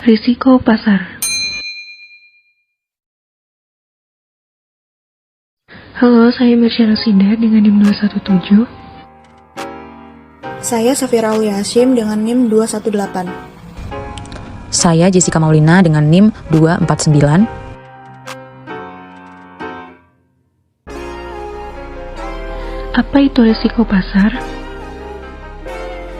Risiko pasar. Halo, saya Mirsya Rosida dengan NIM 217. Saya Safira Auliasyim dengan NIM 218. Saya Jessica Maulina dengan NIM 249. Apa itu risiko pasar?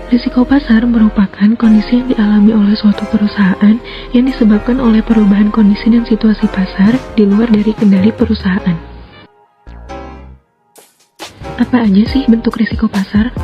Risiko pasar merupakan kondisi yang dialami oleh suatu perusahaan yang disebabkan oleh perubahan kondisi dan situasi pasar di luar dari kendali perusahaan. Apa aja sih bentuk risiko pasar?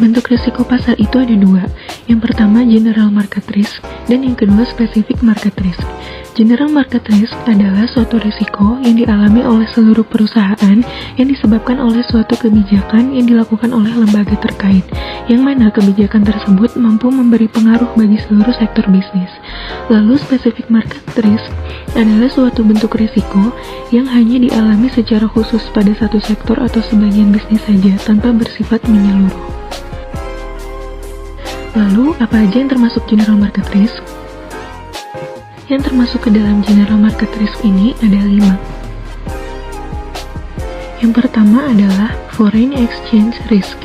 Bentuk risiko pasar itu ada dua. Yang pertama general market risk dan yang kedua specific market risk. General market risk adalah suatu risiko yang dialami oleh seluruh perusahaan yang disebabkan oleh suatu kebijakan yang dilakukan oleh lembaga terkait, yang mana kebijakan tersebut mampu memberi pengaruh bagi seluruh sektor bisnis. Lalu specific market risk adalah suatu bentuk risiko yang hanya dialami secara khusus pada satu sektor atau sebagian bisnis saja tanpa bersifat menyeluruh. Lalu, apa aja yang termasuk general market risk? Yang termasuk ke dalam general market risk ini ada 5. Yang pertama adalah foreign exchange risk.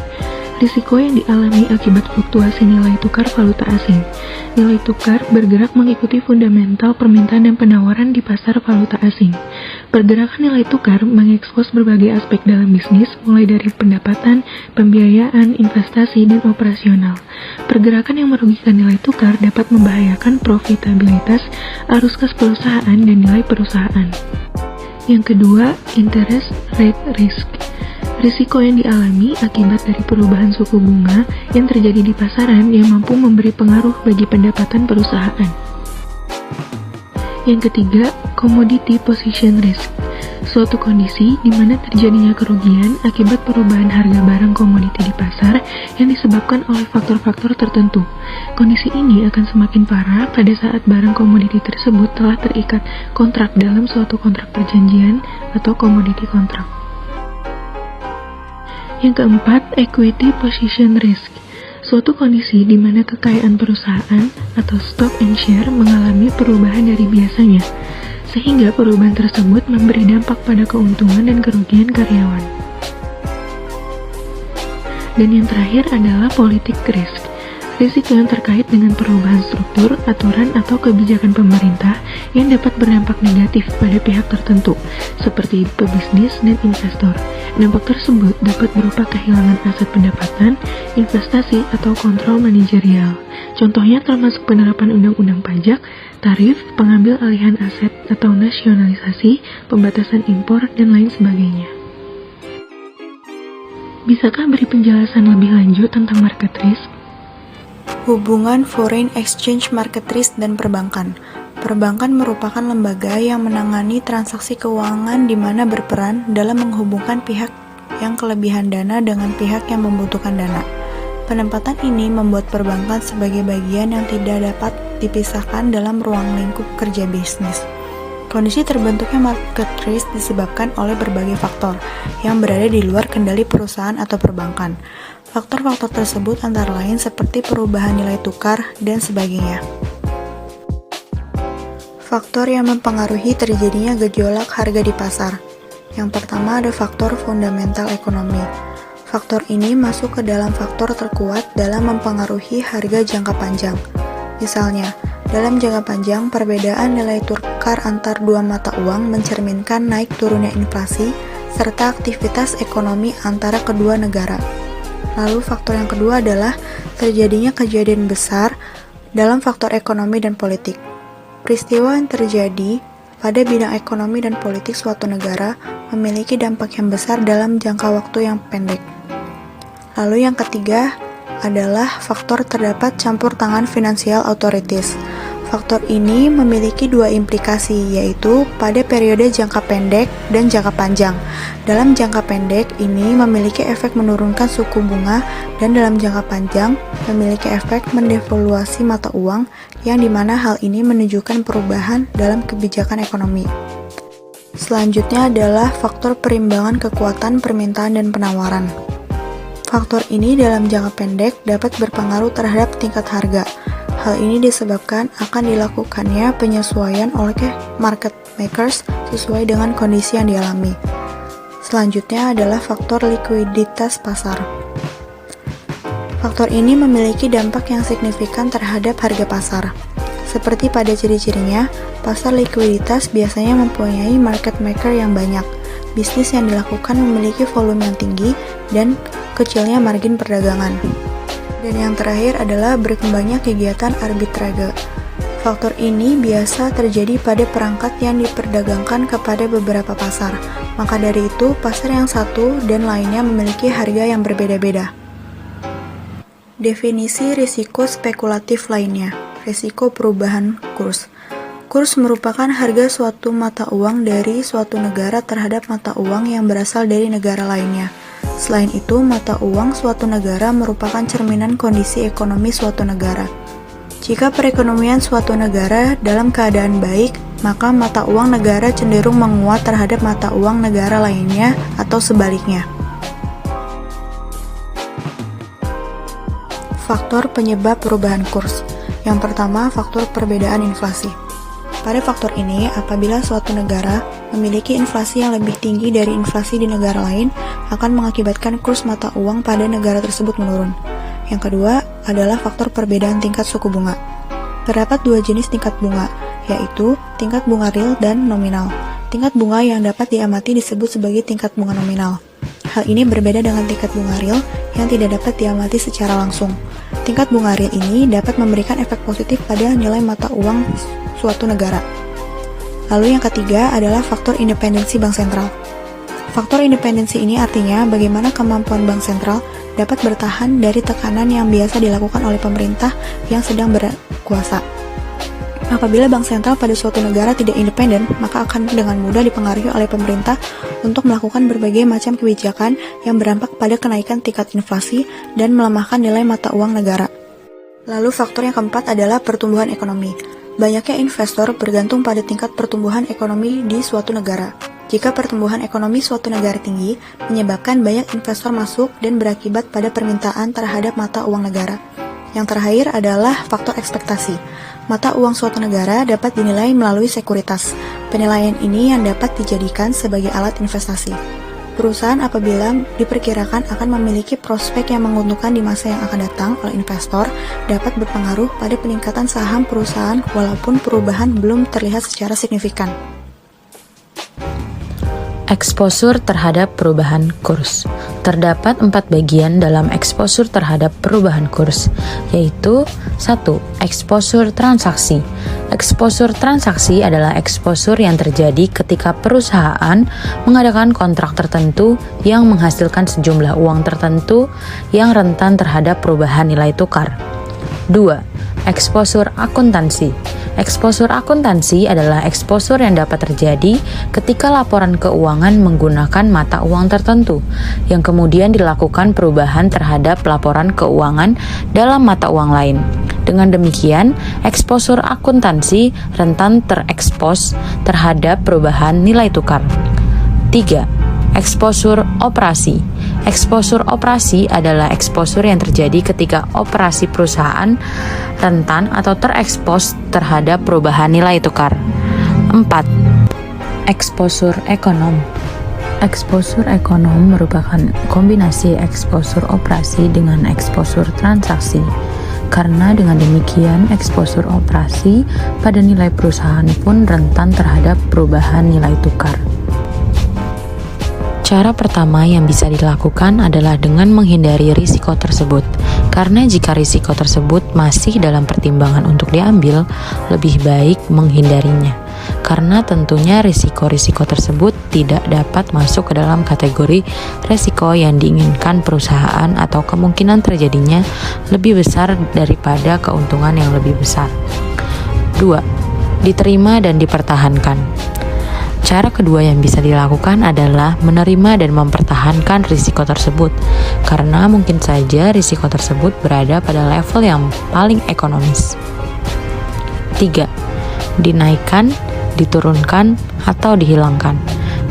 Risiko yang dialami akibat fluktuasi nilai tukar valuta asing. Nilai tukar bergerak mengikuti fundamental permintaan dan penawaran di pasar valuta asing. Pergerakan nilai tukar mengekspos berbagai aspek dalam bisnis, mulai dari pendapatan, pembiayaan, investasi, dan operasional. Pergerakan yang merugikan nilai tukar dapat membahayakan profitabilitas, arus kas perusahaan, dan nilai perusahaan. Yang kedua, interest rate risk. Risiko yang dialami akibat dari perubahan suku bunga yang terjadi di pasaran yang mampu memberi pengaruh bagi pendapatan perusahaan. Yang ketiga, commodity position risk. Suatu kondisi di mana terjadinya kerugian akibat perubahan harga barang komoditi di pasar yang disebabkan oleh faktor-faktor tertentu. Kondisi ini akan semakin parah pada saat barang komoditi tersebut telah terikat kontrak dalam suatu kontrak perjanjian atau commodity contract. Yang keempat, equity position risk. Suatu kondisi di mana kekayaan perusahaan atau stock and share mengalami perubahan dari biasanya, sehingga perubahan tersebut memberi dampak pada keuntungan dan kerugian karyawan. Dan yang terakhir adalah politik risk. Risiko yang terkait dengan perubahan struktur, aturan, atau kebijakan pemerintah yang dapat berdampak negatif pada pihak tertentu, seperti pebisnis dan investor. Dampak tersebut dapat berupa kehilangan aset pendapatan, investasi, atau kontrol manajerial. Contohnya termasuk penerapan undang-undang pajak, tarif, pengambil alihan aset atau nasionalisasi, pembatasan impor, dan lain sebagainya. Bisakah beri penjelasan lebih lanjut tentang market risk? Hubungan foreign exchange market risk dan perbankan. Perbankan merupakan lembaga yang menangani transaksi keuangan di mana berperan dalam menghubungkan pihak yang kelebihan dana dengan pihak yang membutuhkan dana. Penempatan ini membuat perbankan sebagai bagian yang tidak dapat dipisahkan dalam ruang lingkup kerja bisnis. Kondisi terbentuknya market risk disebabkan oleh berbagai faktor yang berada di luar kendali perusahaan atau perbankan. Faktor-faktor tersebut antara lain seperti perubahan nilai tukar dan sebagainya. Faktor yang mempengaruhi terjadinya gejolak harga di pasar. Yang pertama ada faktor fundamental ekonomi. Faktor ini masuk ke dalam faktor terkuat dalam mempengaruhi harga jangka panjang. Misalnya, dalam jangka panjang, perbedaan nilai tukar antar dua mata uang mencerminkan naik turunnya inflasi serta aktivitas ekonomi antara kedua negara. Lalu faktor yang kedua adalah terjadinya kejadian besar dalam faktor ekonomi dan politik. Peristiwa yang terjadi pada bidang ekonomi dan politik suatu negara memiliki dampak yang besar dalam jangka waktu yang pendek. Lalu yang ketiga adalah faktor terdapat campur tangan financial authorities. Faktor ini memiliki dua implikasi, yaitu pada periode jangka pendek dan jangka panjang. Dalam jangka pendek ini memiliki efek menurunkan suku bunga dan dalam jangka panjang memiliki efek mendevaluasi mata uang yang dimana hal ini menunjukkan perubahan dalam kebijakan ekonomi. Selanjutnya adalah faktor perimbangan kekuatan permintaan dan penawaran. Faktor ini dalam jangka pendek dapat berpengaruh terhadap tingkat harga. Hal ini disebabkan akan dilakukannya penyesuaian oleh market makers sesuai dengan kondisi yang dialami. Selanjutnya adalah faktor likuiditas pasar. Faktor ini memiliki dampak yang signifikan terhadap harga pasar. Seperti pada ciri-cirinya, pasar likuiditas biasanya mempunyai market maker yang banyak. Bisnis yang dilakukan memiliki volume yang tinggi dan kecilnya margin perdagangan. Dan yang terakhir adalah berkembangnya kegiatan arbitrage. Faktor ini biasa terjadi pada perangkat yang diperdagangkan kepada beberapa pasar. Maka dari itu, pasar yang satu dan lainnya memiliki harga yang berbeda-beda. Definisi risiko spekulatif lainnya. Risiko perubahan kurs. Kurs merupakan harga suatu mata uang dari suatu negara terhadap mata uang yang berasal dari negara lainnya. Selain itu, mata uang suatu negara merupakan cerminan kondisi ekonomi suatu negara. Jika perekonomian suatu negara dalam keadaan baik, maka mata uang negara cenderung menguat terhadap mata uang negara lainnya atau sebaliknya. Faktor penyebab perubahan kurs. Yang pertama, faktor perbedaan inflasi. Pada faktor ini, apabila suatu negara memiliki inflasi yang lebih tinggi dari inflasi di negara lain, akan mengakibatkan kurs mata uang pada negara tersebut menurun. Yang kedua adalah faktor perbedaan tingkat suku bunga. Terdapat dua jenis tingkat bunga, yaitu tingkat bunga real dan nominal. Tingkat bunga yang dapat diamati disebut sebagai tingkat bunga nominal. Hal ini berbeda dengan tingkat bunga real yang tidak dapat diamati secara langsung. Tingkat bunga real ini dapat memberikan efek positif pada nilai mata uang suatu negara. Lalu yang ketiga adalah faktor independensi bank sentral. Faktor independensi ini artinya bagaimana kemampuan bank sentral dapat bertahan dari tekanan yang biasa dilakukan oleh pemerintah yang sedang berkuasa. Apabila bank sentral pada suatu negara tidak independen, maka akan dengan mudah dipengaruhi oleh pemerintah untuk melakukan berbagai macam kebijakan yang berdampak pada kenaikan tingkat inflasi dan melemahkan nilai mata uang negara. Lalu faktor yang keempat adalah pertumbuhan ekonomi. Banyaknya investor bergantung pada tingkat pertumbuhan ekonomi di suatu negara. Jika pertumbuhan ekonomi suatu negara tinggi, menyebabkan banyak investor masuk dan berakibat pada permintaan terhadap mata uang negara. Yang terakhir adalah faktor ekspektasi. Mata uang suatu negara dapat dinilai melalui sekuritas. Penilaian ini yang dapat dijadikan sebagai alat investasi. Perusahaan apabila diperkirakan akan memiliki prospek yang menguntungkan di masa yang akan datang oleh investor dapat berpengaruh pada peningkatan saham perusahaan walaupun perubahan belum terlihat secara signifikan. Eksposur terhadap perubahan kurs. Terdapat 4 bagian dalam eksposur terhadap perubahan kurs, yaitu 1. Eksposur transaksi. Eksposur transaksi adalah eksposur yang terjadi ketika perusahaan mengadakan kontrak tertentu yang menghasilkan sejumlah uang tertentu yang rentan terhadap perubahan nilai tukar. 2. Eksposur akuntansi. Eksposur akuntansi adalah eksposur yang dapat terjadi ketika laporan keuangan menggunakan mata uang tertentu, yang kemudian dilakukan perubahan terhadap laporan keuangan dalam mata uang lain. Dengan demikian, eksposur akuntansi rentan terekspos terhadap perubahan nilai tukar. 3. Eksposur operasi. Eksposur operasi adalah eksposur yang terjadi ketika operasi perusahaan rentan atau terekspos terhadap perubahan nilai tukar. 4. Eksposur ekonom. Eksposur ekonom merupakan kombinasi eksposur operasi dengan eksposur transaksi. Karena dengan demikian, eksposur operasi pada nilai perusahaan pun rentan terhadap perubahan nilai tukar. Cara pertama yang bisa dilakukan adalah dengan menghindari risiko tersebut. Karena jika risiko tersebut masih dalam pertimbangan untuk diambil, lebih baik menghindarinya. Karena tentunya risiko-risiko tersebut tidak dapat masuk ke dalam kategori risiko yang diinginkan perusahaan atau kemungkinan terjadinya lebih besar daripada keuntungan yang lebih besar. 2. Diterima dan dipertahankan. Cara kedua yang bisa dilakukan adalah menerima dan mempertahankan risiko tersebut, karena mungkin saja risiko tersebut berada pada level yang paling ekonomis. 3. Dinaikkan, diturunkan, atau dihilangkan.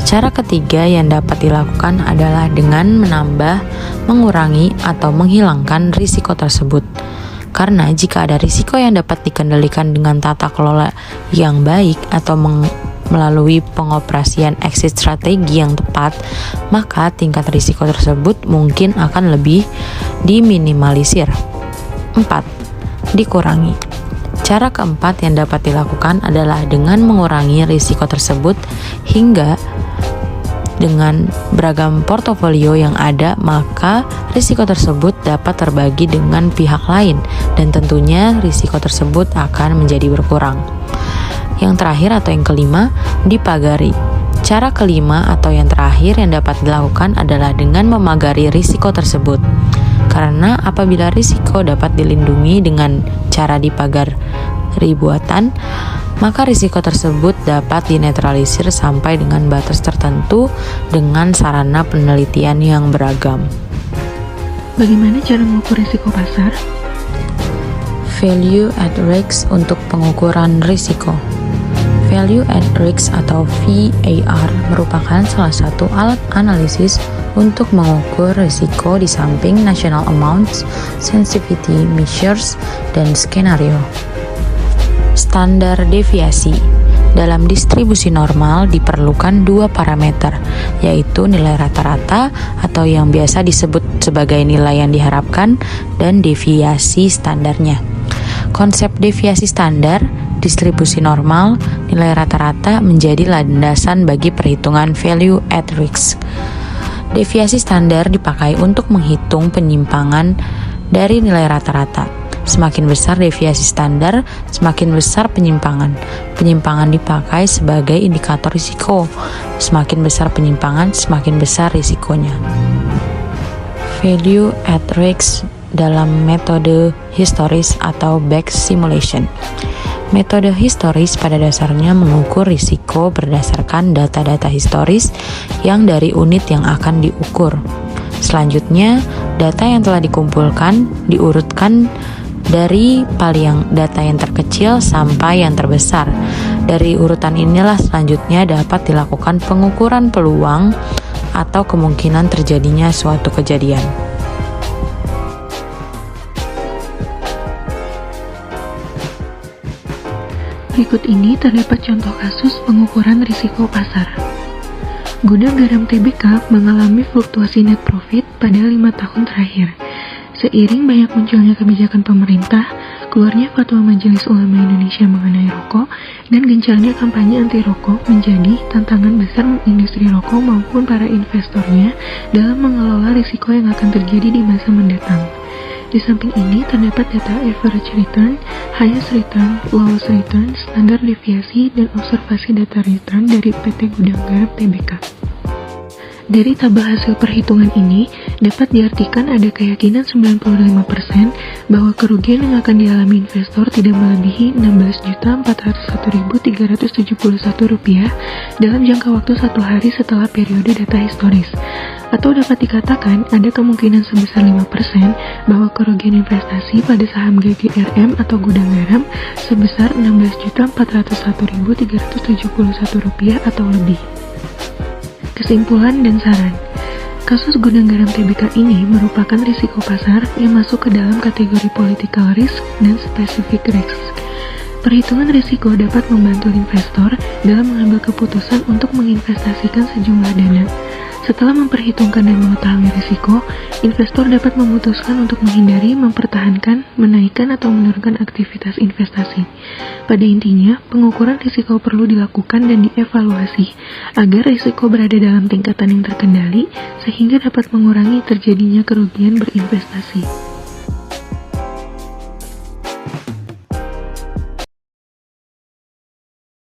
Cara ketiga yang dapat dilakukan adalah dengan menambah, mengurangi, atau menghilangkan risiko tersebut. Karena jika ada risiko yang dapat dikendalikan dengan tata kelola yang baik atau melalui pengoperasian exit strategi yang tepat, maka tingkat risiko tersebut mungkin akan lebih diminimalisir. 4. Dikurangi. Cara keempat yang dapat dilakukan adalah dengan mengurangi risiko tersebut hingga dengan beragam portofolio yang ada, maka risiko tersebut dapat terbagi dengan pihak lain dan tentunya risiko tersebut akan menjadi berkurang. Yang terakhir atau yang kelima, dipagari. Cara kelima atau yang terakhir yang dapat dilakukan adalah dengan memagari risiko tersebut. Karena apabila risiko dapat dilindungi dengan cara dipagar buatan, maka risiko tersebut dapat dinetralisir sampai dengan batas tertentu dengan sarana penelitian yang beragam. Bagaimana cara mengukur risiko pasar? Value at risk untuk pengukuran risiko. Value at risk atau VAR merupakan salah satu alat analisis untuk mengukur risiko di samping national amounts, sensitivity measures, dan skenario. Standar deviasi. Dalam distribusi normal diperlukan dua parameter, yaitu nilai rata-rata atau yang biasa disebut sebagai nilai yang diharapkan dan deviasi standarnya. Konsep deviasi standar, distribusi normal, nilai rata-rata menjadi landasan bagi perhitungan value at risk. Deviasi standar dipakai untuk menghitung penyimpangan dari nilai rata-rata. Semakin besar deviasi standar, semakin besar penyimpangan. Penyimpangan dipakai sebagai indikator risiko. Semakin besar penyimpangan, semakin besar risikonya. Value at risk dalam metode historis atau back simulation. Metode historis pada dasarnya mengukur risiko berdasarkan data-data historis yang dari unit yang akan diukur. Selanjutnya, data yang telah dikumpulkan diurutkan dari data yang terkecil sampai yang terbesar. Dari urutan inilah selanjutnya dapat dilakukan pengukuran peluang atau kemungkinan terjadinya suatu kejadian. Berikut ini terdapat contoh kasus pengukuran risiko pasar. Gudang Garam Tbk mengalami fluktuasi net profit pada 5 tahun terakhir. Seiring banyak munculnya kebijakan pemerintah, keluarnya fatwa Majelis Ulama Indonesia mengenai rokok, dan gencarnya kampanye anti rokok menjadi tantangan besar industri rokok maupun para investornya dalam mengelola risiko yang akan terjadi di masa mendatang. Di samping ini terdapat data average return, highest return, lowest return, standar deviasi, dan observasi data return dari PT Gudang Garam Tbk. Dari tabel hasil perhitungan ini, dapat diartikan ada keyakinan 95% bahwa kerugian yang akan dialami investor tidak melebihi Rp16.401.371 dalam jangka waktu 1 hari setelah periode data historis. Atau dapat dikatakan ada kemungkinan sebesar 5% bahwa kerugian investasi pada saham GGRM atau Gudang Garam sebesar Rp16.401.371 atau lebih. Kesimpulan dan saran. Kasus Gudang Garam Tbk ini merupakan risiko pasar yang masuk ke dalam kategori political risk dan specific risk. Perhitungan risiko dapat membantu investor dalam mengambil keputusan untuk menginvestasikan sejumlah dana. Setelah memperhitungkan dan mengetahui risiko, investor dapat memutuskan untuk menghindari, mempertahankan, menaikkan atau menurunkan aktivitas investasi. Pada intinya, pengukuran risiko perlu dilakukan dan dievaluasi agar risiko berada dalam tingkatan yang terkendali sehingga dapat mengurangi terjadinya kerugian berinvestasi.